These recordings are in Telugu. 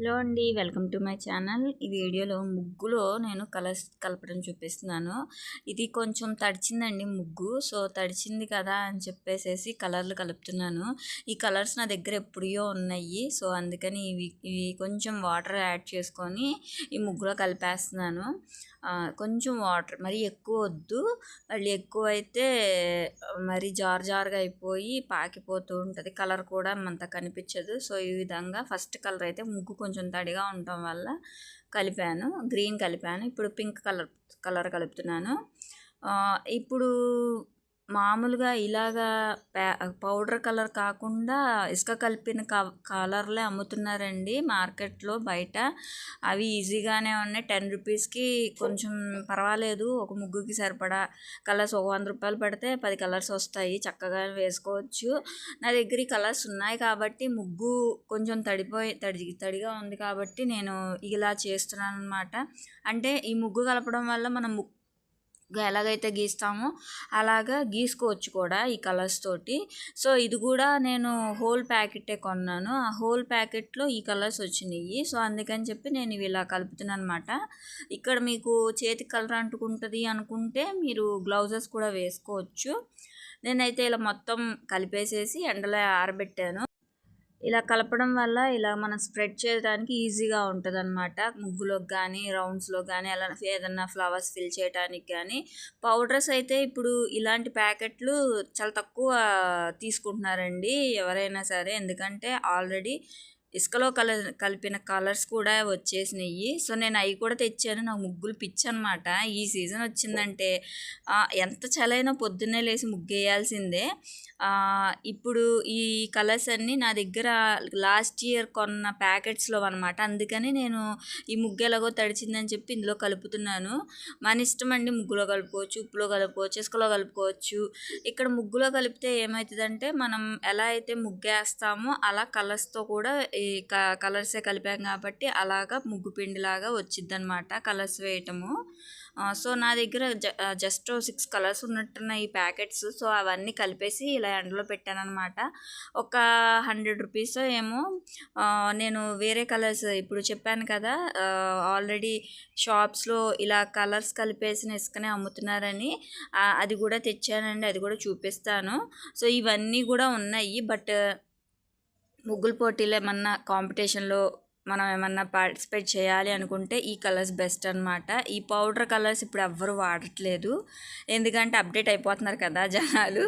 హలో అండి, వెల్కమ్ టు మై ఛానల్. ఈ వీడియోలో ముగ్గులో నేను కలర్స్ కలపడం చూపిస్తున్నాను. ఇది కొంచెం తడిచిందండి ముగ్గు. సో తడిచింది కదా అని చెప్పేసేసి కలర్లు కలుపుతున్నాను. ఈ కలర్స్ నా దగ్గర ఎప్పుడో ఉన్నాయి. సో అందుకని ఇవి కొంచెం వాటర్ యాడ్ చేసుకొని ఈ ముగ్గులో కలిపేస్తున్నాను. కొంచెం వాటర్, మరి ఎక్కువ వద్దు. మళ్ళీ ఎక్కువైతే మరి జారుగా అయిపోయి పాకిపోతూ ఉంటుంది, కలర్ కూడా అంత కనిపించదు. సో ఈ విధంగా ఫస్ట్ కలర్ అయితే ముగ్గు కొంచెం తడిగా ఉండటం వల్ల కలిపాను, గ్రీన్ కలిపాను. ఇప్పుడు పింక్ కలర్ కలుపుతున్నాను. ఇప్పుడు మామూలుగా ఇలాగా పౌడర్ కలర్ కాకుండా ఇసుక కలిపిన కలర్లే అమ్ముతున్నారండి మార్కెట్లో బయట. అవి ఈజీగానే ఉన్నాయి. 10 రూపీస్కి కొంచెం పర్వాలేదు. ఒక ముగ్గుకి సరిపడా కలర్స్ ఒక 100 రూపాయలు పెడితే 10 కలర్స్ వస్తాయి, చక్కగా వేసుకోవచ్చు. నా దగ్గర ఈ కలర్స్ ఉన్నాయి కాబట్టి ముగ్గు కొంచెం తడిగా ఉంది కాబట్టి నేను ఇలా చేస్తున్నాను అనమాట. అంటే ఈ ముగ్గు కలపడం వల్ల మనం ఎలాగైతే గీస్తామో అలాగా గీసుకోవచ్చు కూడా ఈ కలర్స్ తోటి. సో ఇది కూడా నేను హోల్ ప్యాకెటే కొన్నాను. ఆ హోల్ ప్యాకెట్లో ఈ కలర్స్ వచ్చినాయి. సో అందుకని చెప్పి నేను ఇవి ఇలా కలుపుతున్నాను అనమాట. ఇక్కడ మీకు చేతికి కలర్ అంటుకుంటుంది అనుకుంటే మీరు గ్లౌజెస్ కూడా వేసుకోవచ్చు. నేనైతే ఇలా మొత్తం కలిపేసేసి ఎండలో ఆరబెట్టాను. ఇలా కలపడం వల్ల ఇలా మనం స్ప్రెడ్ చేయడానికి ఈజీగా ఉంటుంది అనమాట. ముగ్గులోకి కానీ రౌండ్స్లో కానీ అలా ఏదన్నా ఫ్లవర్స్ ఫిల్ చేయడానికి కానీ. పౌడర్స్ అయితే ఇప్పుడు ఇలాంటి ప్యాకెట్లు చాలా తక్కువ తీసుకుంటున్నారండి ఎవరైనా సరే, ఎందుకంటే ఆల్రెడీ ఇసుకలో కలిపిన కలర్స్ కూడా వచ్చేసినాయి. సో నేను అవి కూడా తెచ్చాను. నాకు ముగ్గులు పిచ్చి అనమాట. ఈ సీజన్ వచ్చిందంటే ఎంత చలైనా పొద్దున్నే లేచి ముగ్గేయాల్సిందే. ఇప్పుడు ఈ కలర్స్ అన్నీ నా దగ్గర లాస్ట్ ఇయర్ కొన్న ప్యాకెట్స్లో అనమాట. అందుకని నేను ఈ ముగ్గు ఎలాగో తడిచిందని చెప్పి ఇందులో కలుపుతున్నాను. మన ఇష్టం అండి, ముగ్గులో కలుపుకోవచ్చు, ఉప్పులో కలుపుకోవచ్చు, ఇసుకలో కలుపుకోవచ్చు. ఇక్కడ ముగ్గులో కలిపితే ఏమవుతుందంటే మనం ఎలా అయితే ముగ్గేస్తామో అలా కలర్స్తో కూడా ఈ కలర్సే కలిపాం కాబట్టి అలాగా ముగ్గు పిండిలాగా వచ్చిద్ది అనమాట కలర్స్ వేయటము. సో నా దగ్గర జస్ట్ 6 కలర్స్ ఉన్నట్టున్న ఈ ప్యాకెట్స్. సో అవన్నీ కలిపేసి ఇలా ఎండలో పెట్టాను అనమాట. ఒక 100 రూపీస్ ఏమో. నేను వేరే కలర్స్ ఇప్పుడు చెప్పాను కదా, ఆల్రెడీ షాప్స్లో ఇలా కలర్స్ కలిపేసిన ఇసుకనే అమ్ముతున్నారని, అది కూడా తెచ్చానండి. అది కూడా చూపిస్తాను. సో ఇవన్నీ కూడా ఉన్నాయి. బట్ ముగ్గుల పోటీలు ఏమన్నా కాంపిటీషన్లో మనం ఏమన్నా పార్టిసిపేట్ చేయాలి అనుకుంటే ఈ కలర్స్ బెస్ట్ అనమాట. ఈ పౌడర్ కలర్స్ ఇప్పుడు ఎవ్వరు వాడట్లేదు, ఎందుకంటే అప్డేట్ అయిపోతున్నారు కదా జనాలు,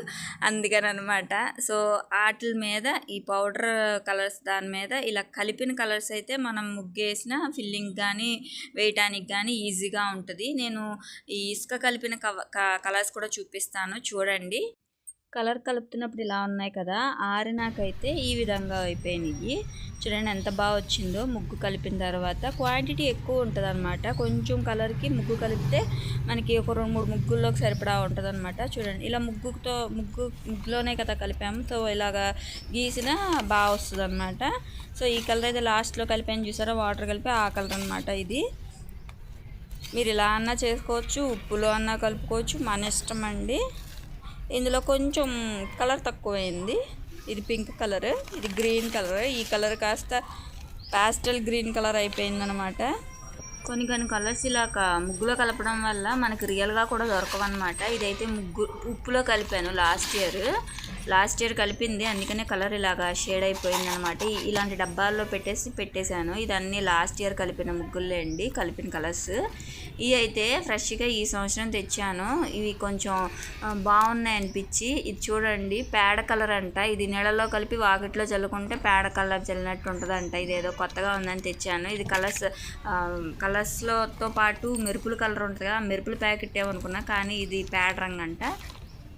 అందుకని అనమాట. సో వాటి మీద ఈ పౌడర్ కలర్స్ దాని మీద ఇలా కలిపిన కలర్స్ అయితే మనం ముగ్గేసిన ఫిల్లింగ్ కానీ వేయటానికి కానీ ఈజీగా ఉంటుంది. నేను ఈ ఇసుక కలిపిన కలర్స్ కూడా చూపిస్తాను చూడండి. కలర్ కలుపుతున్నప్పుడు ఇలా ఉన్నాయి కదా, ఆరినాకైతే ఈ విధంగా అయిపోయినాయి. చూడండి ఎంత బాగా వచ్చిందో. ముగ్గు కలిపిన తర్వాత క్వాంటిటీ ఎక్కువ ఉంటుంది అనమాట. కొంచెం కలర్కి ముగ్గు కలిపితే మనకి ఒక 2-3 ముగ్గుల్లోకి సరిపడా ఉంటుంది అనమాట. చూడండి ఇలా ముగ్గులోనే కదా కలిపాము. సో ఇలాగా గీసిన బాగా వస్తుంది అనమాట. సో ఈ కలర్ అయితే లాస్ట్లో కలిపాను చూసారా, వాటర్ కలిపి ఆ కలర్ అనమాట ఇది. మీరు ఇలా అన్నా చేసుకోవచ్చు, ఉప్పులో అన్నా కలుపుకోవచ్చు, మన ఇష్టం అండి. ఇందులో కొంచెం కలర్ తక్కువైంది. ఇది పింక్ కలర్, ఇది గ్రీన్ కలర్. ఈ కలర్ కాస్త పాస్టల్ గ్రీన్ కలర్ అయిపోయిందనమాట. కొన్ని కలర్స్ ఇలా ముగ్గులో కలపడం వల్ల మనకి రియల్గా కూడా దొరకవన్నమాట. ఇదైతే ఉప్పులో కలిపాను లాస్ట్ ఇయర్ కలిపింది, అందుకనే కలర్ ఇలాగా షేడ్ అయిపోయింది అనమాట. ఇలాంటి డబ్బాల్లో పెట్టేశాను. ఇదన్నీ లాస్ట్ ఇయర్ కలిపిన ముగ్గులే అండి, కలిపిన కలర్స్. ఇవి అయితే ఫ్రెష్గా ఈ సంవత్సరం తెచ్చాను. ఇవి కొంచెం బాగున్నాయి అనిపించి. ఇది చూడండి, పేడ కలర్ అంట. ఇది నీళ్ళలో కలిపి వాకిట్లో చల్లుకుంటే పేడ కలర్ చల్లినట్టు ఉంటుందంట. ఇదేదో కొత్తగా ఉందని తెచ్చాను. ఇది కలర్స్తో పాటు మెరుపుల కలర్ ఉంటుంది కదా, మెరుపుల ప్యాకెట్ ఏమనుకున్నా, కానీ ఇది పేడ రంగు అంట.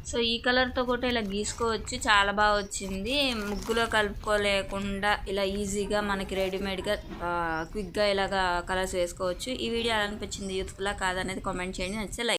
సో ఈ కలర్తో కూడా ఇలా గీసుకోవచ్చు, చాలా బాగా వచ్చింది. ముగ్గులో కలుపుకోలేకుండా ఇలా ఈజీగా మనకి రెడీమేడ్గా క్విక్గా ఇలాగా కలర్స్ వేసుకోవచ్చు. ఈ వీడియో ఎలా అనిపించింది, యూత్ఫుల్లా కాదనేది కామెంట్ చేయండి. నచ్చితే లైక్